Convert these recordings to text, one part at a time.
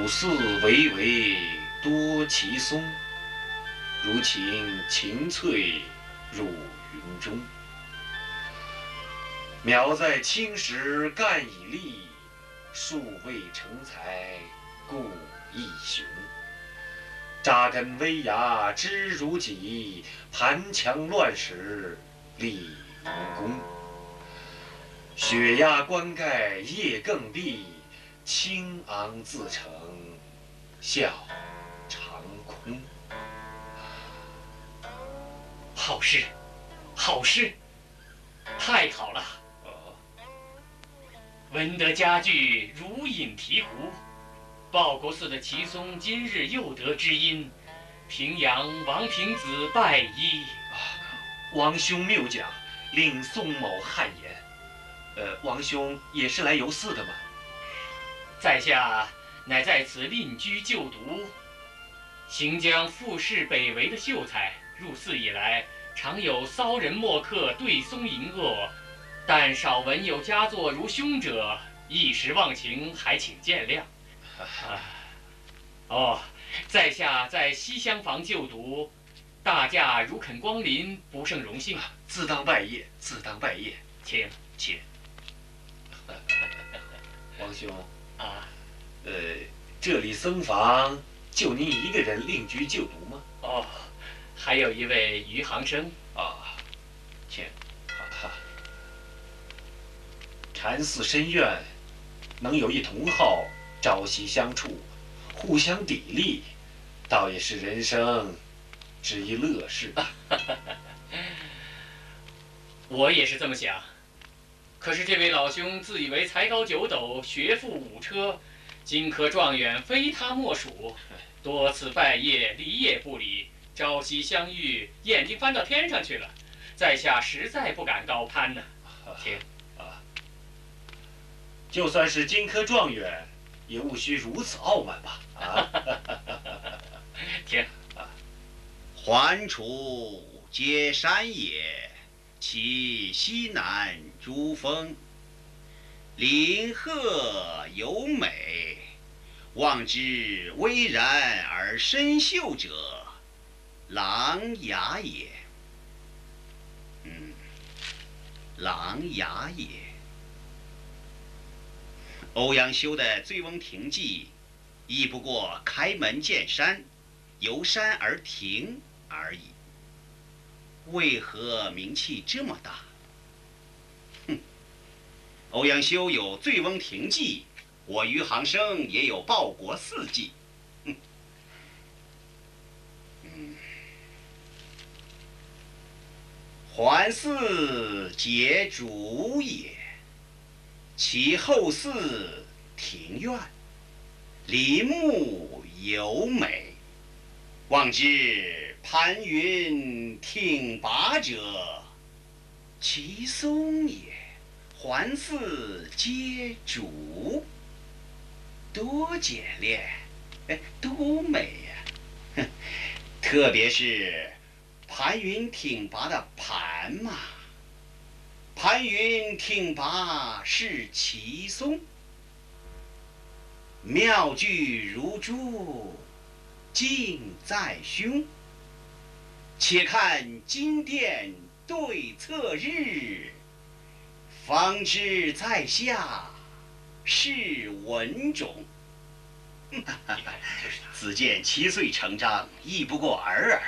古寺巍巍多奇松，如晴晴翠入云中。苗在青时干已立，树未成材故意雄。扎根危崖知如己，盘墙乱石立无功。雪压冠盖夜更碧，青昂自成笑长空。好诗，好诗，太好了！闻得佳句，如饮醍醐。报国寺的齐松今日又得知音，平阳王平子拜衣。王兄谬讲，令宋某汗颜。王兄也是来游寺的吗？在下乃在此另居就读，行将富士北围的秀才，入寺以来，常有骚人墨客对松吟恶，但少闻有佳作如凶者，一时忘情，还请见谅。在下在西厢房就读，大驾如肯光临，不胜荣幸。自当拜谒，自当拜谒。请。王兄这里僧房就您一个人另居就读吗？还有一位余杭生。请。禅寺深院，能有一同好，朝夕相处，互相砥砺，倒也是人生之一乐事。我也是这么想。可是这位老兄自以为才高九斗，学富五车，金科状元非他莫属，多次拜谒，理也不理，朝夕相遇，眼睛翻到天上去了，在下实在不敢高攀呢。请。就算是金科状元，也务须如此傲慢吧？请。环楚皆山也，其西南诸峰。林壑尤美，望之巍然而深秀者，琅琊也。琅琊也。欧阳修的《醉翁亭记》，亦不过开门见山，游山而亭而已。为何名气这么大？欧阳修有《醉翁亭记》，我余杭生也有《报国寺记》。环寺皆竹也，其后寺庭院，林木尤美。望之攀云挺拔者，其松也。环寺皆竹，多简练，多美呀！特别是盘云挺拔的盘嘛，盘云挺拔是其松，妙句如珠，尽在胸。且看金殿对侧日，方知在下是文种。子建7岁成章，亦不过尔尔。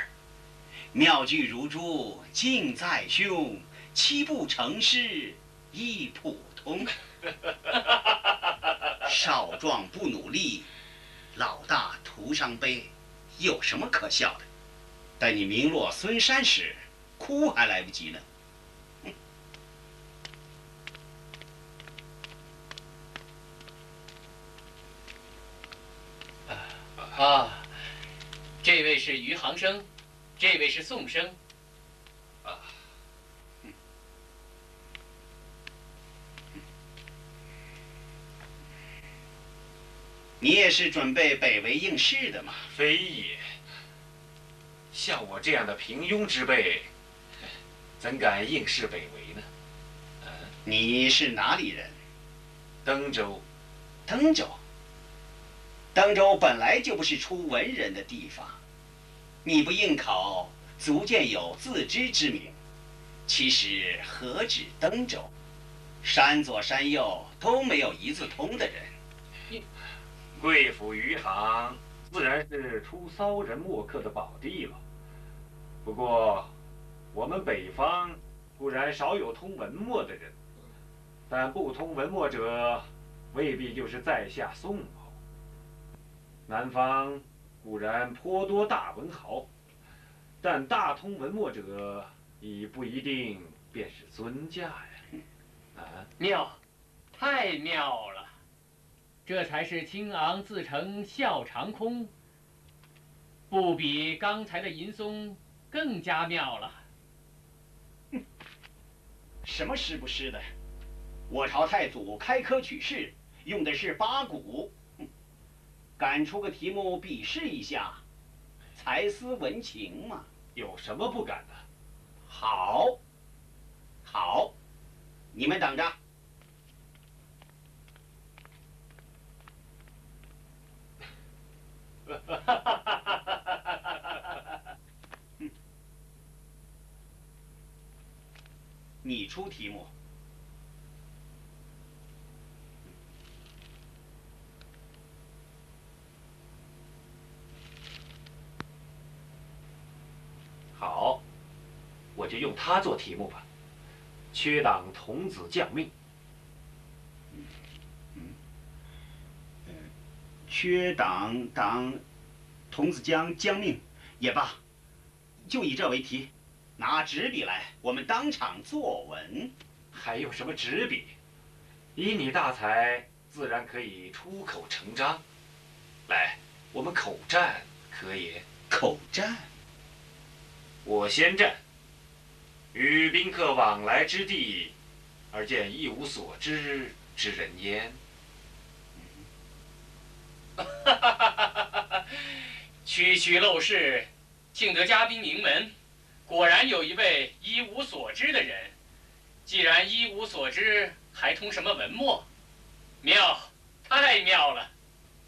妙句如珠，尽在胸，7步成诗，亦普通。少壮不努力，老大徒伤悲，有什么可笑的？待你名落孙山时，哭还来不及呢。这位是余杭生，这位是宋生。你也是准备北围应试的吗？非也。像我这样的平庸之辈，怎敢应试北围呢？你是哪里人？登州。登州。登州本来就不是出文人的地方，你不应考，足见有自知之明。其实何止登州，山左山右都没有一字通的人。贵府余杭自然是出骚人墨客的宝地了。不过，我们北方固然少有通文墨的人，但不通文墨者未必就是在下宋某。南方固然颇多大文豪，但大通文墨者已不一定便是尊驾呀。妙，太妙了！这才是青昂自成笑长空，不比刚才的吟诵更加妙了。什么诗不诗的？我朝太祖开科取士用的是八股，敢出个题目比试一下，才思文情嘛。有什么不敢的？好，好，你们等着。你出题目。好，我就用它做题目吧。缺党童子降命。缺党童子将命也罢，就以这为题，拿纸笔来，我们当场作文。还有什么纸笔？以你大才，自然可以出口成章。来，我们口战可也？口战。我先战。与宾客往来之地，而见一无所知之人焉。区区陋室，竟得嘉宾名门，果然有一位一无所知的人。既然一无所知，还通什么文墨？妙，太妙了！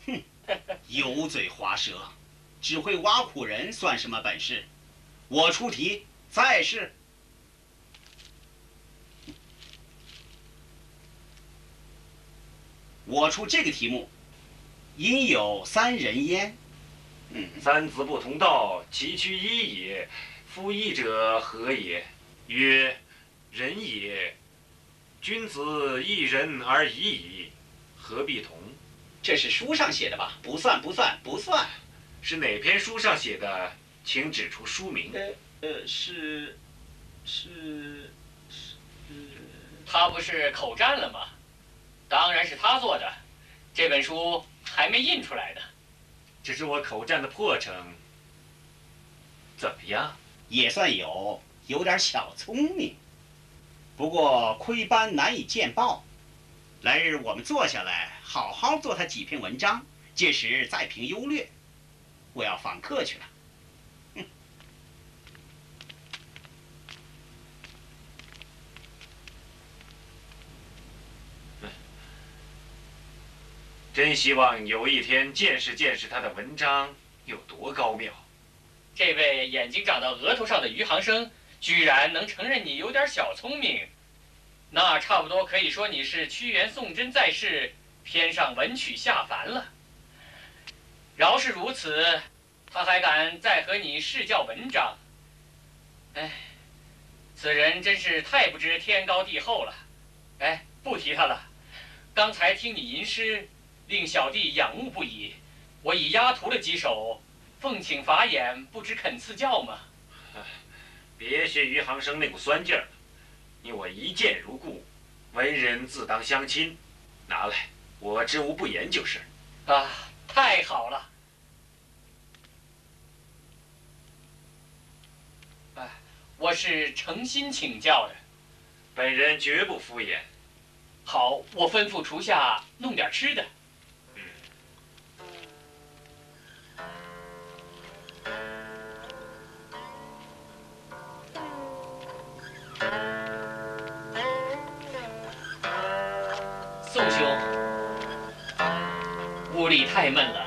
哼，油嘴滑舌，只会挖苦人算什么本事？我出题，再试。我出这个题目，应有三人焉。三字不同道，其趋一也。夫一者何也？曰：人也。君子一人而已矣，何必同？这是书上写的吧？不算，不算，不算。是哪篇书上写的？请指出书名。是。他不是口战了吗？当然是他做的。这本书还没印出来呢。这是我口战的破成，怎么样？也算有点小聪明，不过亏班难以见报。来日我们坐下来，好好做他几篇文章，届时再评优劣。我要访客去了。真希望有一天见识见识他的文章有多高妙。这位眼睛长到额头上的余杭生，居然能承认你有点小聪明，那差不多可以说你是屈原宋真在世，偏上文曲下凡了。饶是如此，他还敢再和你试教文章。哎，此人真是太不知天高地厚了。哎，不提他了。刚才听你吟诗，令小弟仰慕不已。我已押图了几首，奉请法眼，不知肯赐教吗？别学余杭生那股酸劲儿了，你我一见如故，文人自当相亲。拿来，我知无不言就是。啊，太好了！哎，我是诚心请教的。本人绝不敷衍。好，我吩咐厨下弄点吃的。宋兄，屋里太闷了，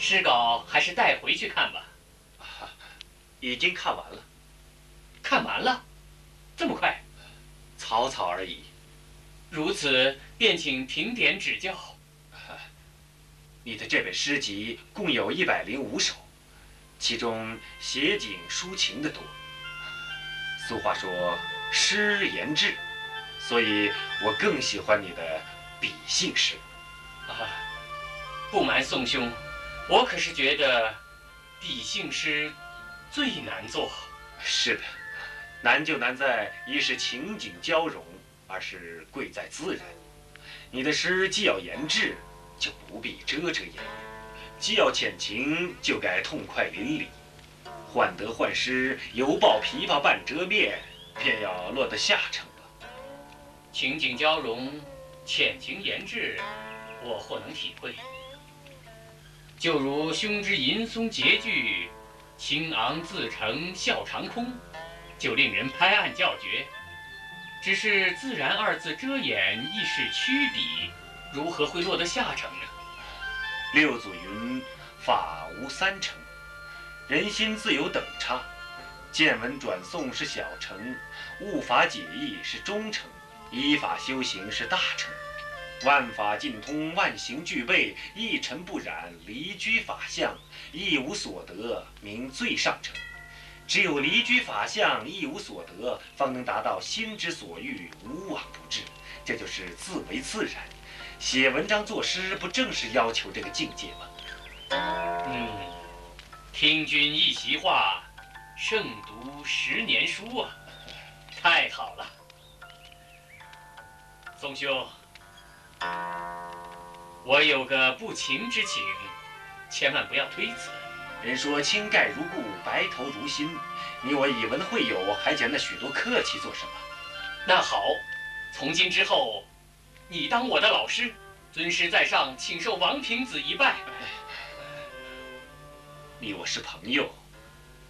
诗稿还是带回去看吧。已经看完了，看完了，这么快？草草而已。如此，便请评点指教。你的这本诗集共有105首，其中写景抒情的多。俗话说诗言志，所以我更喜欢你的笔性诗。不瞒宋兄，我可是觉得笔性诗最难做。是的，难就难在一是情景交融，二是贵在自然。你的诗既要言志，就不必遮遮掩掩；既要浅情，就该痛快淋漓。患得患失，犹抱琵琶半遮面，便要落得下乘了。情景交融，浅情言志，我或能体会。就如兄之吟诵结句，清昂自成笑长空，就令人拍案叫绝。只是自然二字遮掩，亦是曲笔，如何会落得下乘呢？六祖云：法无三成，人心自有等差。见闻转诵是小乘，悟法解义是中乘，依法修行是大乘。万法尽通，万行具备，一尘不染，离居法相，一无所得，名最上乘。只有离居法相，一无所得，方能达到心之所欲，无往不至。这就是自为自然。写文章作诗，不正是要求这个境界吗？听君一席话，胜读10年书啊！太好了，宋兄，我有个不情之请，千万不要推辞。人说青盖如故，白头如新。你我以文会友，还讲那许多客气做什么？那好，从今之后，你当我的老师，尊师在上，请受王平子一拜。你我是朋友，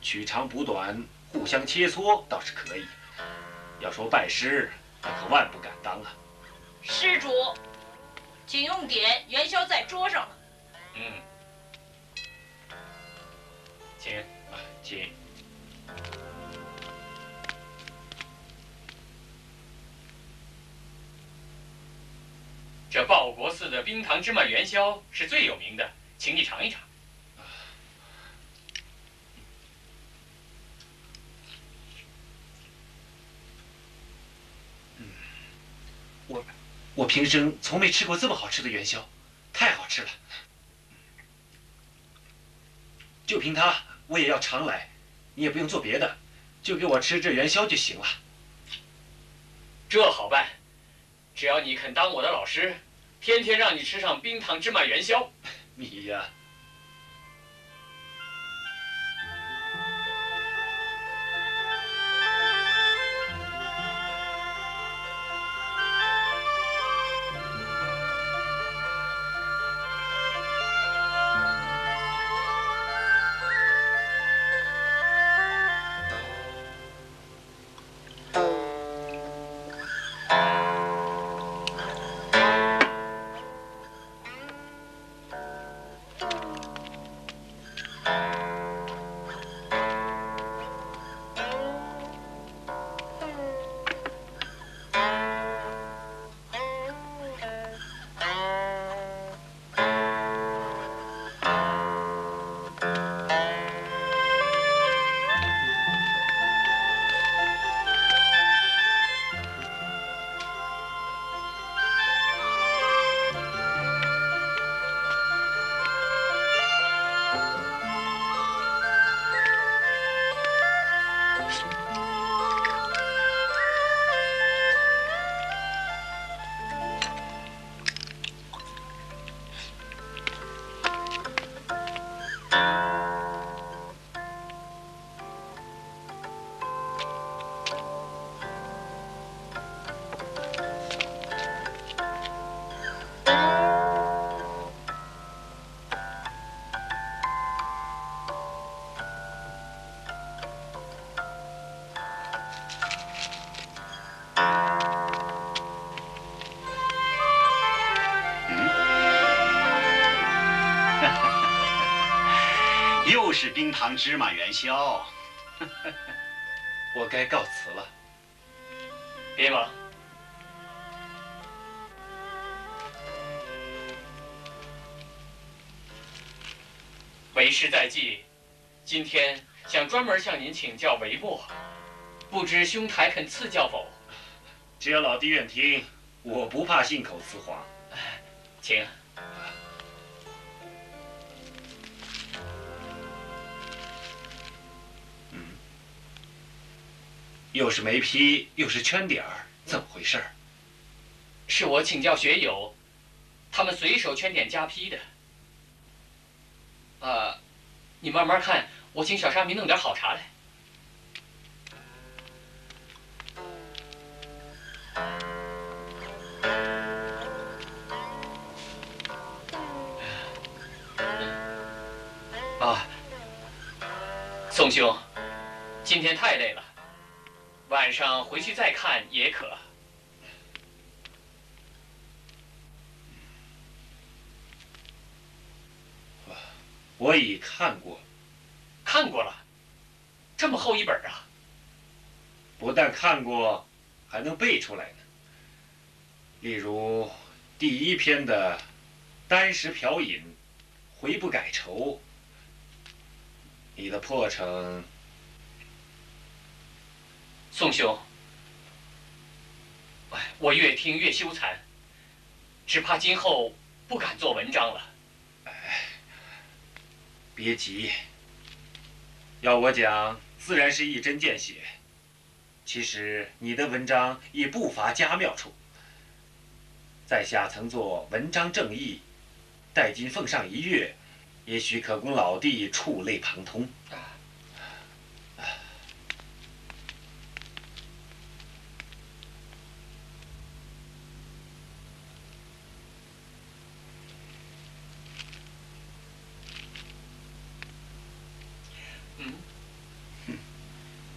取长补短，互相切磋倒是可以。要说拜师，那可万不敢当啊。施主，请用典，元宵在桌上了。请。请。这报国寺的冰糖芝麻元宵是最有名的，请你尝一尝。我平生从没吃过这么好吃的元宵，太好吃了。就凭它，我也要常来。你也不用做别的，就给我吃这元宵就行了。这好办，只要你肯当我的老师，天天让你吃上冰糖芝麻元宵。你呀。就是冰糖芝麻元宵。我该告辞了。别忙。为师在即，今天想专门向您请教帷幕，不知兄台肯赐教否？只要老弟愿听，我不怕信口雌黄。请。又是眉批，又是圈点儿，怎么回事？是我请教学友，他们随手圈点加批的。你慢慢看，我请小沙弥弄点好茶来。宋兄，今天太累了，晚上回去再看也可。我已看过。看过了，这么厚一本啊！不但看过，还能背出来呢。例如第1篇的“单食瓢饮，回不改愁”，你的破成。宋兄，我越听越羞惭，只怕今后不敢做文章了。别急，要我讲，自然是一针见血。其实你的文章也不乏佳妙处。在下曾作文章正义，待今奉上一阅，也许可供老弟触类旁通。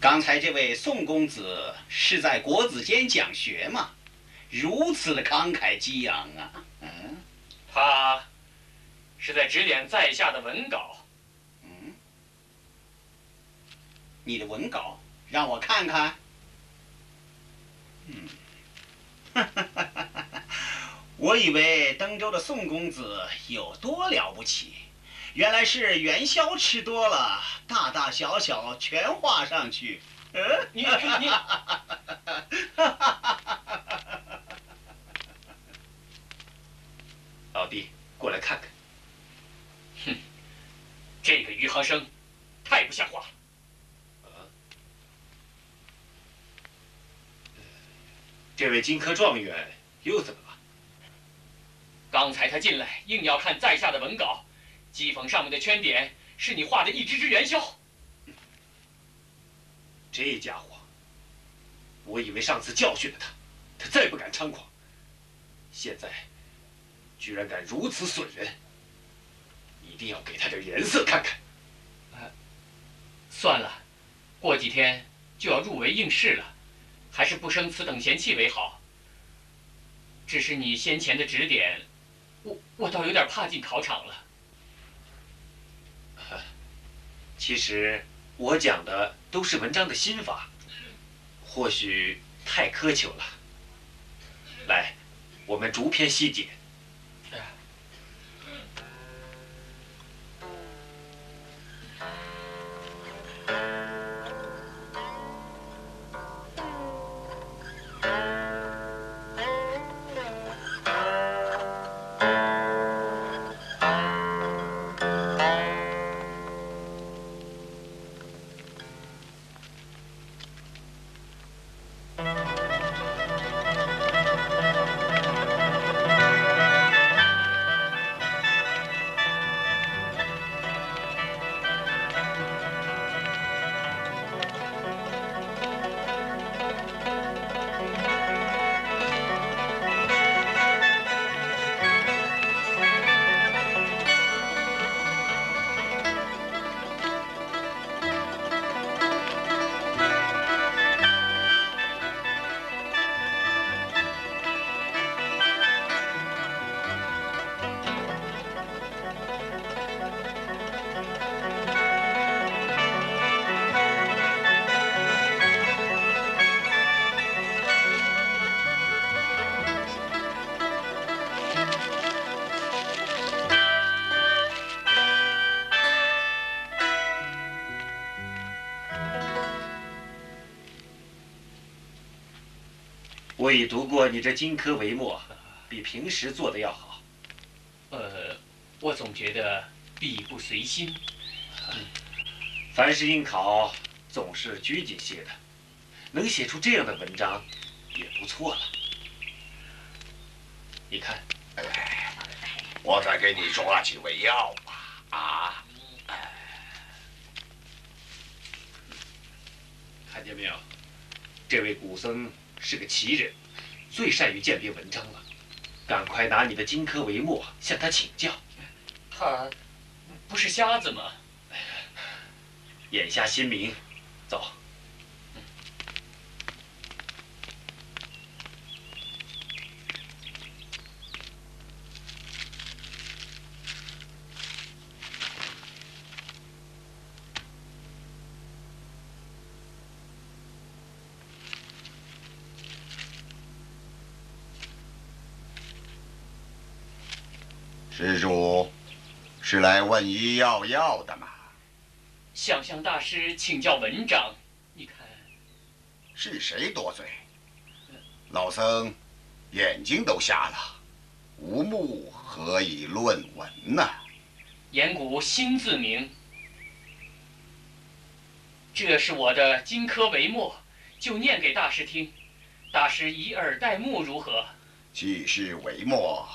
刚才这位宋公子是在国子监讲学吗？如此的慷慨激昂啊！他是在指点在下的文稿。你的文稿让我看看。我以为登州的宋公子有多了不起，原来是元宵吃多了，大大小小全画上去。你老弟，过来看看。哼，这个余杭生太不像话了。这位金科状元又怎么了？刚才他进来，硬要看在下的文稿，讥讽上面的圈点是你画的一只只元宵。这家伙，我以为上次教训了他，他再不敢猖狂，现在居然敢如此损人，一定要给他点颜色看看。算了，过几天就要入围应试了，还是不生此等嫌弃为好。只是你先前的指点，我倒有点怕进考场了。其实我讲的都是文章的心法，或许太苛求了。来，我们逐篇细解。我已读过你这荆轲帷墨，比平时做的要好。我总觉得笔不随心。凡是应考，总是拘谨些的，能写出这样的文章，也不错了。你看，我再给你抓几味药吧。啊，看见没有？这位古僧是个奇人，最善于鉴别文章了。赶快拿你的荆轲帷墨向他请教。他不是瞎子吗？眼下心明，走。施主，是来问医药的吗？想向大师请教文章，你看，是谁多嘴？老僧眼睛都瞎了，无目何以论文呢？言古心自明。这是我的荆轲帷墨，就念给大师听，大师以耳代目如何？既是帷墨，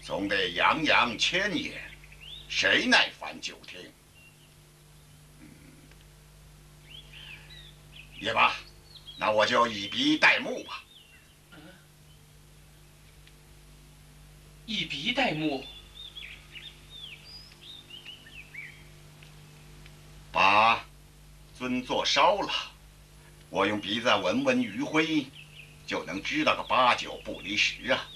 总得洋洋千言，谁耐烦久听？也罢，那我就以笔代目吧。以笔代目，把尊座烧了，我用鼻子闻闻余晖，就能知道个8、9不离10啊。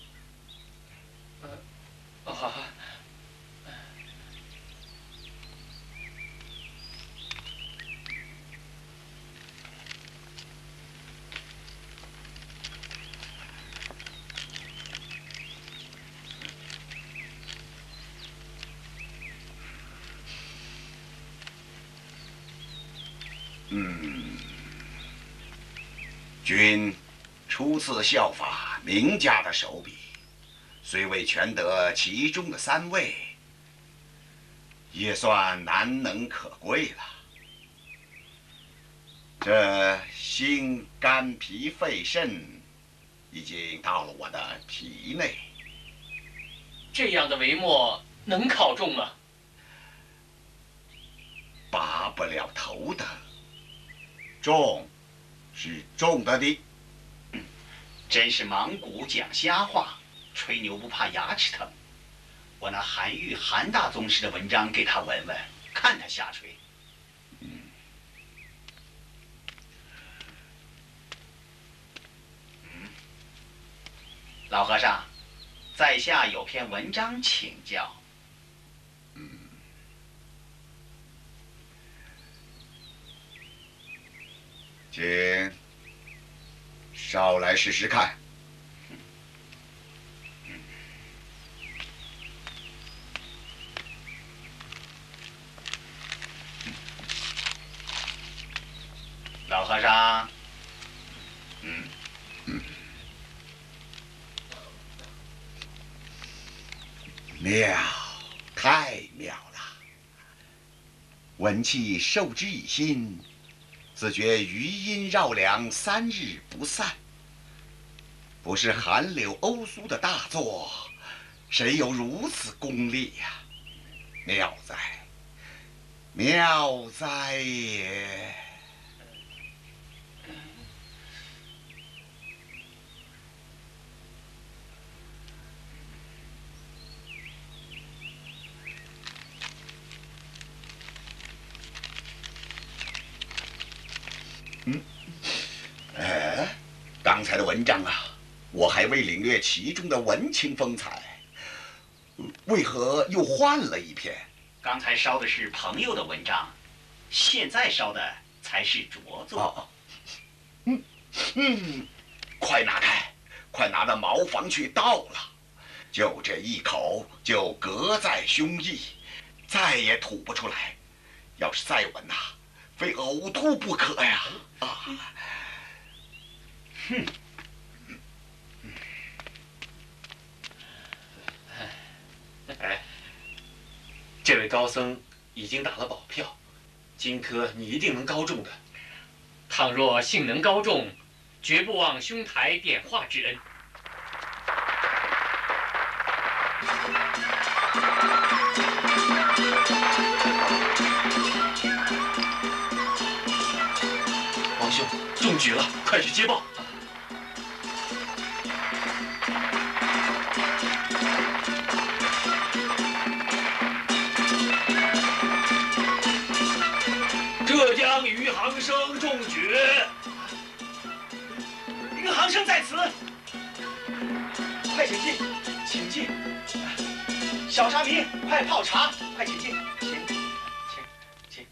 君初次效法名家的手笔，虽未全得其中的3味，也算难能可贵了。这心、肝、脾、肺、肾已经到了我的体内，这样的帷墨能考中吗？拔不了头的。中是中的的。真是莽古讲瞎话，吹牛不怕牙齿疼。我拿韩愈韩大宗师的文章给他闻闻，看他瞎吹。老和尚，在下有篇文章请教。请烧来试试看。老和尚，妙，太妙了！闻气受之以心，自觉余音绕梁3日不散。不是韩柳、欧苏的大作，谁有如此功力呀？妙哉，妙哉也！刚才的文章啊，我还未领略其中的文情风采，为何又换了一篇？刚才烧的是朋友的文章，现在烧的才是拙作。快拿开，快拿到茅房去倒了。就这一口，就隔在胸臆，再也吐不出来。要是再闻呐，非呕吐不可呀！位高僧已经打了保票，荆轲你一定能高中的。倘若幸能高中，绝不忘兄台点化之恩。王兄中举了，快去接报。浙江余杭生中举。余杭生在此，快请进，请进。小沙弥，快泡茶，快请进，请。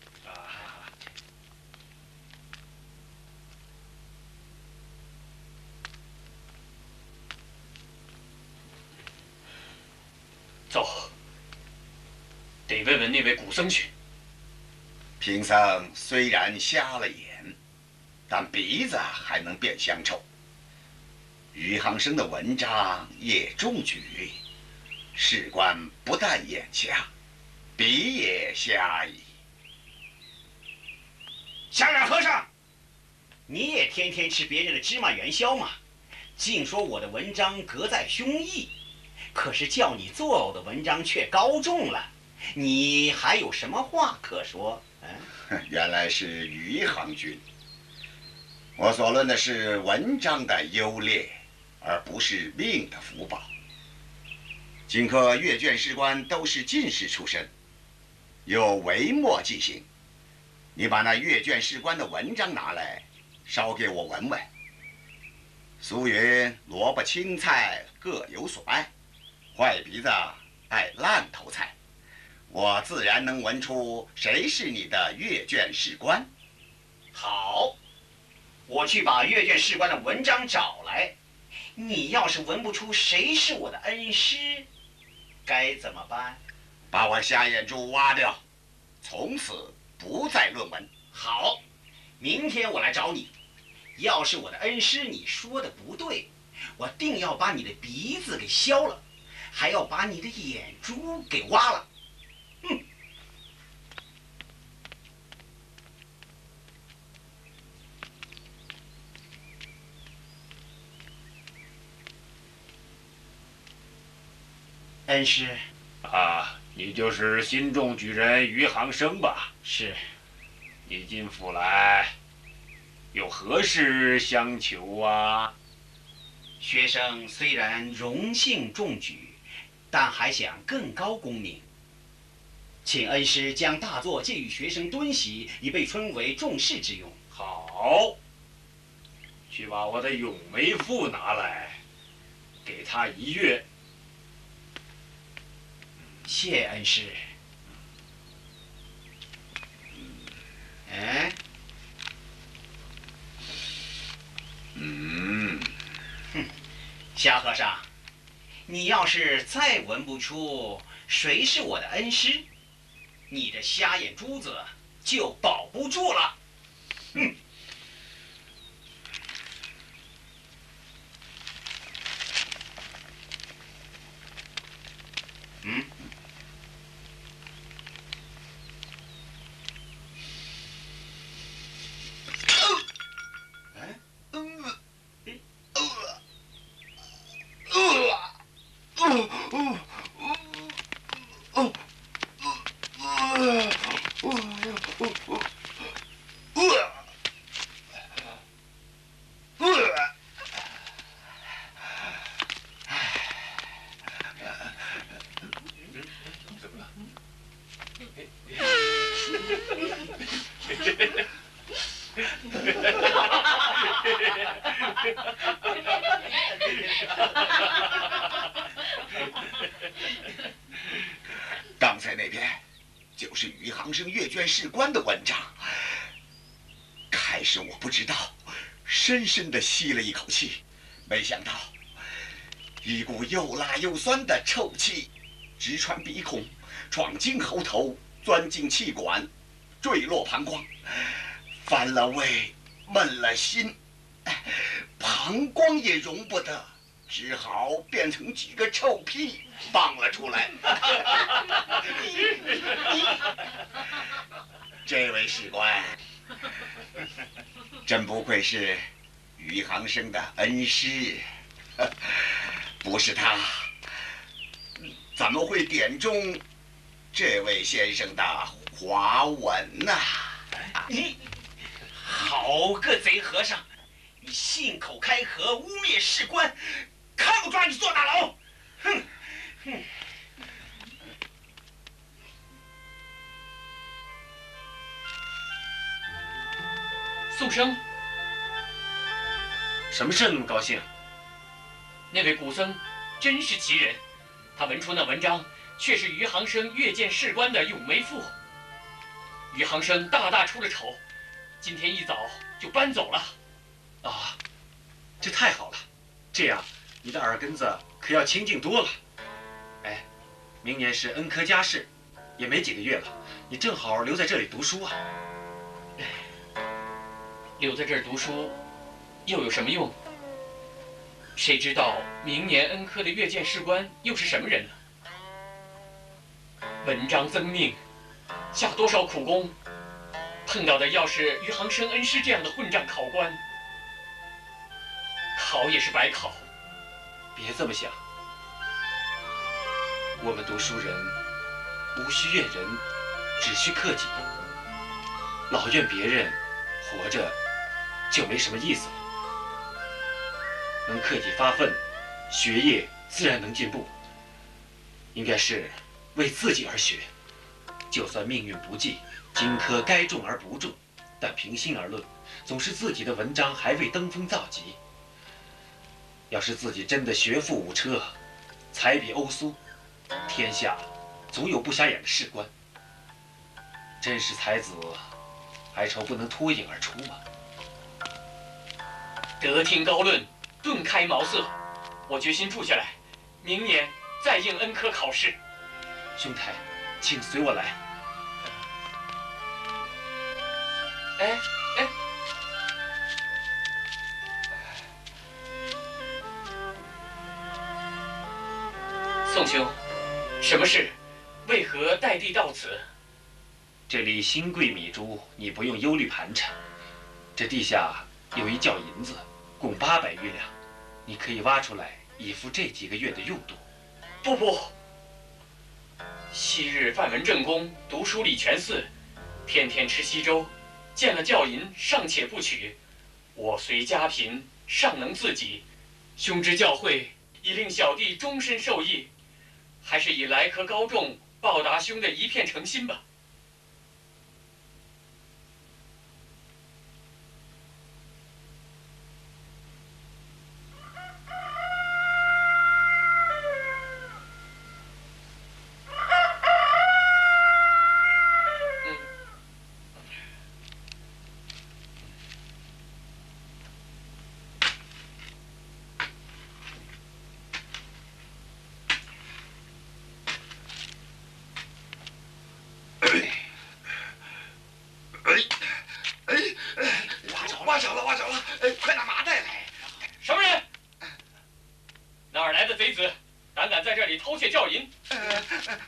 走，得问问那位古僧去。贫僧虽然瞎了眼，但鼻子还能辨乡愁。余杭生的文章也中举，事关不但眼瞎，鼻也瞎矣。小冉和尚，你也天天吃别人的芝麻元宵嘛？竟说我的文章格在胸臆，可是叫你作呕的文章却高中了，你还有什么话可说？原来是余杭君。我所论的是文章的优劣，而不是命的福报。荆轲、阅卷士官都是进士出身，有微末记性。你把那阅卷士官的文章拿来，烧给我闻闻。俗云萝卜青菜各有所爱，坏鼻子爱烂头菜。我自然能闻出谁是你的阅卷士官。好，我去把阅卷士官的文章找来。你要是闻不出谁是我的恩师，该怎么办？把我瞎眼珠挖掉，从此不再论文。好，明天我来找你。要是我的恩师你说的不对，我定要把你的鼻子给削了，还要把你的眼珠给挖了。恩师，啊，你就是新中举人余杭生吧？是。你进府来，有何事相求啊？学生虽然荣幸中举，但还想更高功名。请恩师将大作借予学生敦习，以备春闱重试之用。好，去把我的《咏梅赋》拿来，给他一阅。谢恩师。夏和尚，你要是再闻不出谁是我的恩师，你这瞎眼珠子就保不住了。刚才那篇就是余杭生阅卷士官的文章。开始我不知道，深深地吸了一口气，没想到一股又辣又酸的臭气直穿鼻孔，闯进喉头，钻进气管，坠落膀胱，翻了胃，闷了心，膀胱也容不得，只好变成几个臭屁放了出来。这位士官，真不愧是余杭生的恩师，不是他，怎么会点中这位先生的华文呢？你好个贼和尚！你信口开河，污蔑士官，看不抓你坐大牢！哼！哼！宋生，什么事那么高兴？那位古僧真是奇人，他文出那文章，却是余杭生阅见士官的咏梅赋。余杭生大大出了丑，今天一早就搬走了。啊，这太好了，这样你的耳根子可要清净多了。哎，明年是恩科加试，也没几个月了，你正好留在这里读书啊。留在这儿读书，又有什么用？谁知道明年恩科的阅见士官又是什么人呢？文章增命，下多少苦功，碰到的要是余杭生恩师这样的混账考官，考也是白考。别这么想，我们读书人无需怨人，只需克己。老怨别人，活着就没什么意思了。能克己发奋，学业自然能进步。应该是为自己而学，就算命运不济，荆轲该中而不中，但平心而论，总是自己的文章还未登峰造极。要是自己真的学富五车，才比欧苏，天下总有不瞎眼的士官。真是才子，还愁不能脱颖而出吗？得听高论，顿开茅塞。我决心住下来，明年再应恩科考试。兄台，请随我来。哎哎，宋兄，什么事？为何带弟到此？这里新贵米珠，你不用忧虑盘缠。这地下有一窖银子，共800余两，你可以挖出来，以付这几个月的用度。不，昔日范文正公读书礼全寺，天天吃稀粥，见了窖银尚且不取。我虽家贫，尚能自给。兄之教诲，已令小弟终身受益，还是以来科高中报答兄的一片诚心吧。挖着了！快拿麻袋来！什么人？哪儿来的贼子，胆敢在这里偷窃窖银？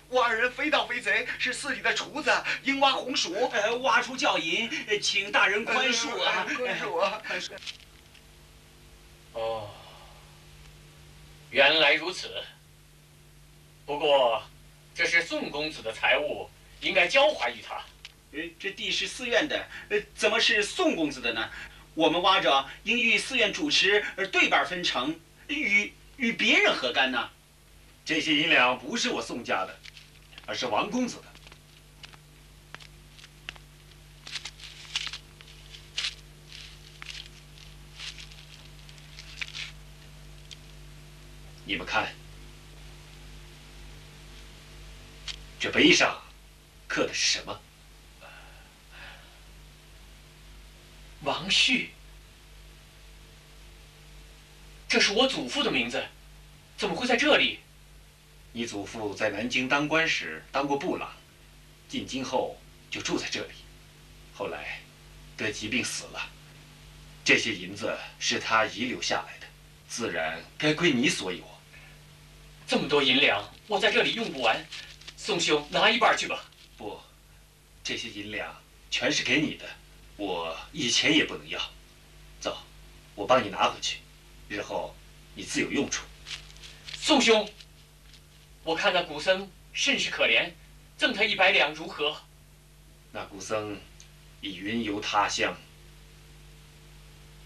我二人非盗非贼，是寺里的厨子应挖红薯，挖出窖银，请大人宽恕啊！宽恕啊！哦，原来如此。不过，这是宋公子的财物，应该交还于他。这地是寺院的，怎么是宋公子的呢？我们挖着应与寺院主持对半分成，与别人何干呢？这些银两不是我宋家的，而是王公子的。你们看，这碑上刻的是什么？王旭，这是我祖父的名字，怎么会在这里？你祖父在南京当官时当过部郎，进京后就住在这里，后来得疾病死了。这些银子是他遗留下来的，自然该归你所有。这么多银两，我在这里用不完，宋兄拿一半去吧。不，这些银两全是给你的，我一钱也不能要。走，我帮你拿回去，日后你自有用处。宋兄，我看那古僧甚是可怜，赠他100两如何？那古僧已云游他乡，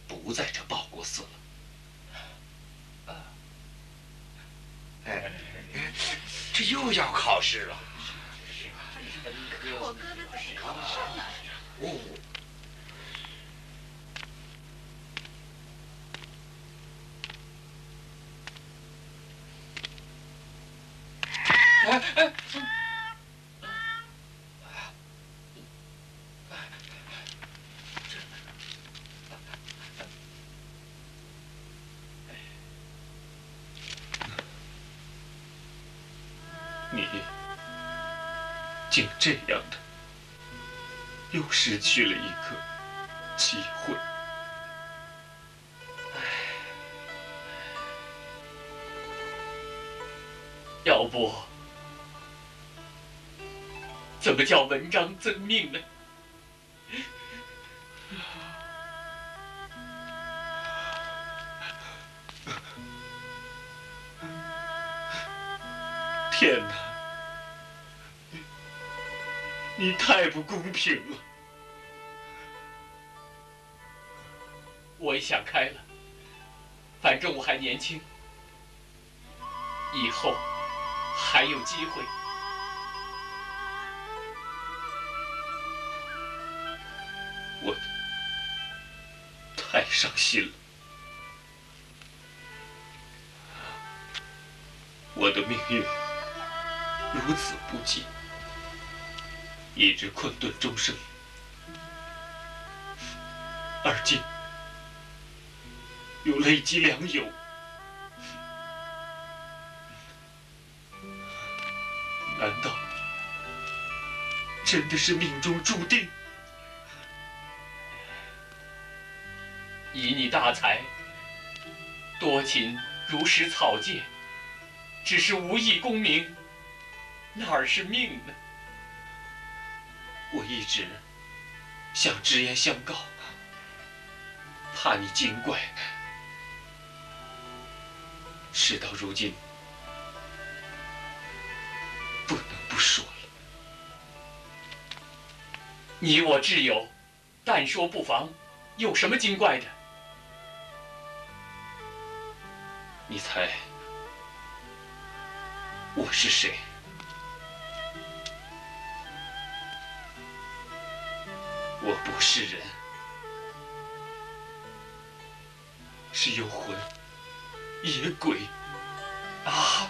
不在这报国寺了。哎，这又要考试了。我哥哥怎么考试了？哦。你竟这样的，又失去了一个机会。要不，怎么叫文章赠命呢？天哪！你太不公平了！我也想开了，反正我还年轻，以后还有机会。我太伤心了，我的命运如此不济，一直困顿终生，而今又累积良友，难道真的是命中注定？以你大才，多勤如识草芥，只是无义功名，哪儿是命呢？我一直想直言相告，怕你惊怪。事到如今，不能不说了。你我挚友，但说不妨，有什么惊怪的？你猜我是谁？我不是人，是幽魂、野鬼啊！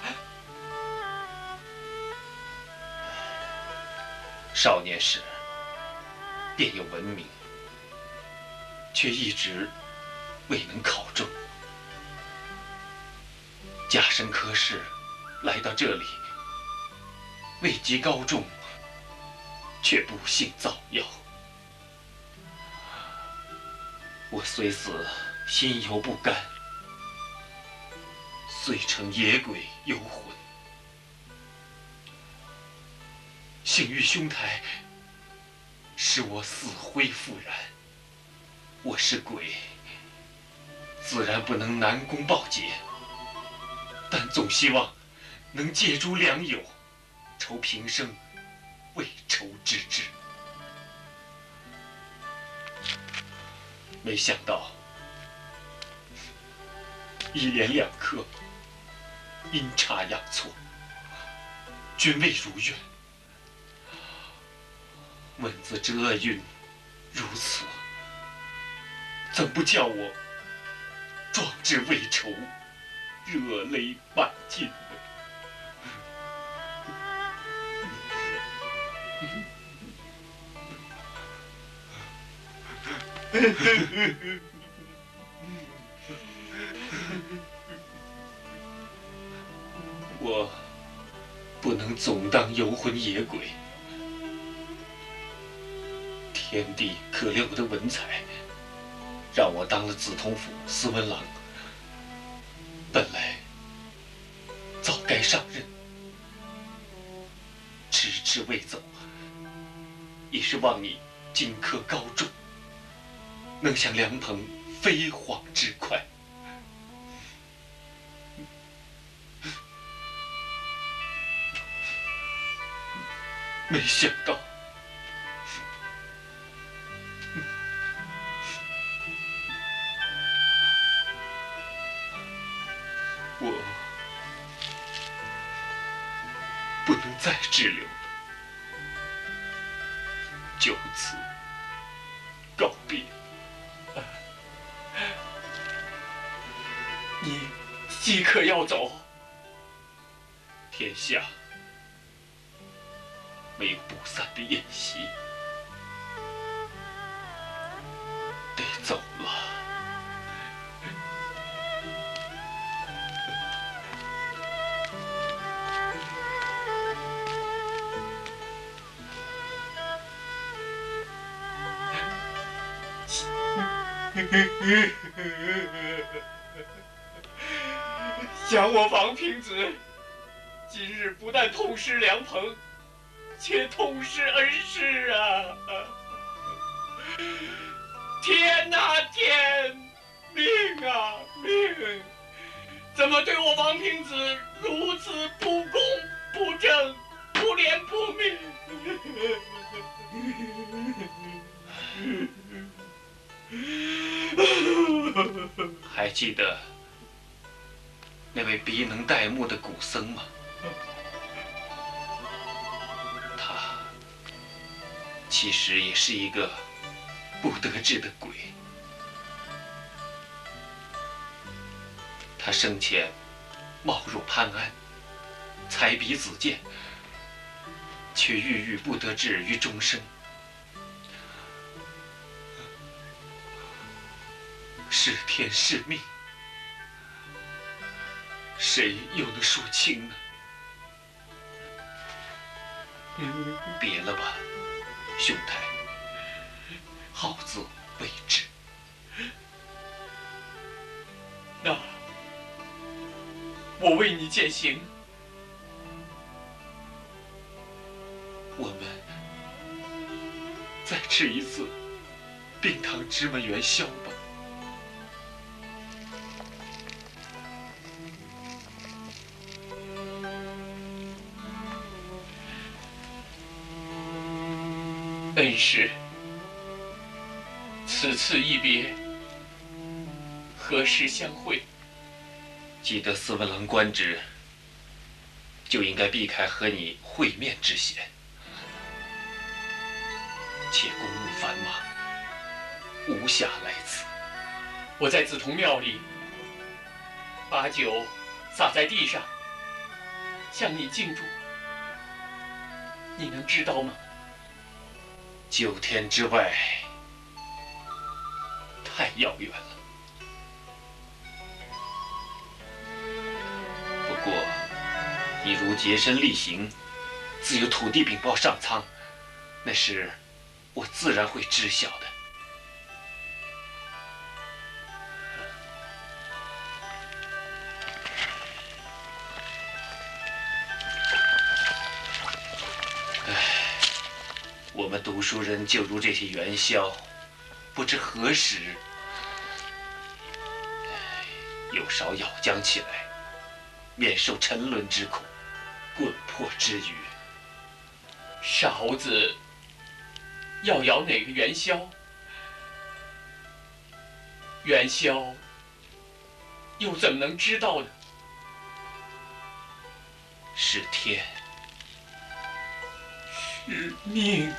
少年时便有文明，却一直未能考中。假身科试，来到这里，位极高中，却不幸早夭。我虽死，心犹不甘，遂成野鬼幽魂。幸遇兄台，使我死灰复燃。我是鬼，自然不能南宫报捷，但总希望能借诸良友，酬平生未酬之志。没想到一连2科，阴差阳错，均未如愿。文字之厄运如此，怎不叫我壮志未酬，热泪满襟呢？我不能总当游魂野鬼，天地可怜我的文采，让我当了紫铜府司文郎，本来早该上任，迟迟未走，也是望你金科高中，能像凉棚飞黄之快。没想到，我不能再滞留了，就此告别。你即刻要走？天下没有不散的宴席，得走了。想我王平子今日不但痛失良朋，且痛失恩师啊！天哪，天！命啊，命！怎么对我王平子如此不公、不正、不廉、不命？还记得那位鼻能戴目的古僧吗？他其实也是一个不得志的鬼。他生前貌若潘安，才比子建，却郁郁不得志于终生。是天是命，谁又能说清呢？别了吧，兄台，好自为之。那我为你践行。我们再吃一次冰糖芝麻元宵吧。恩师，此次一别，何时相会？既得司文郎官职，就应该避开和你会面之嫌。且公务繁忙，无暇来此。我在紫铜庙里，把酒洒在地上，向你敬祝。你能知道吗9天之外，太遥远了。不过，你如洁身厉行，自有土地禀报上苍，那时我自然会知晓的。我们读书人就如这些元宵，不知何时有勺咬浆起来，免受沉沦之苦，滚破之余。勺子要舀哪个元宵？元宵又怎么能知道呢？是天，是命。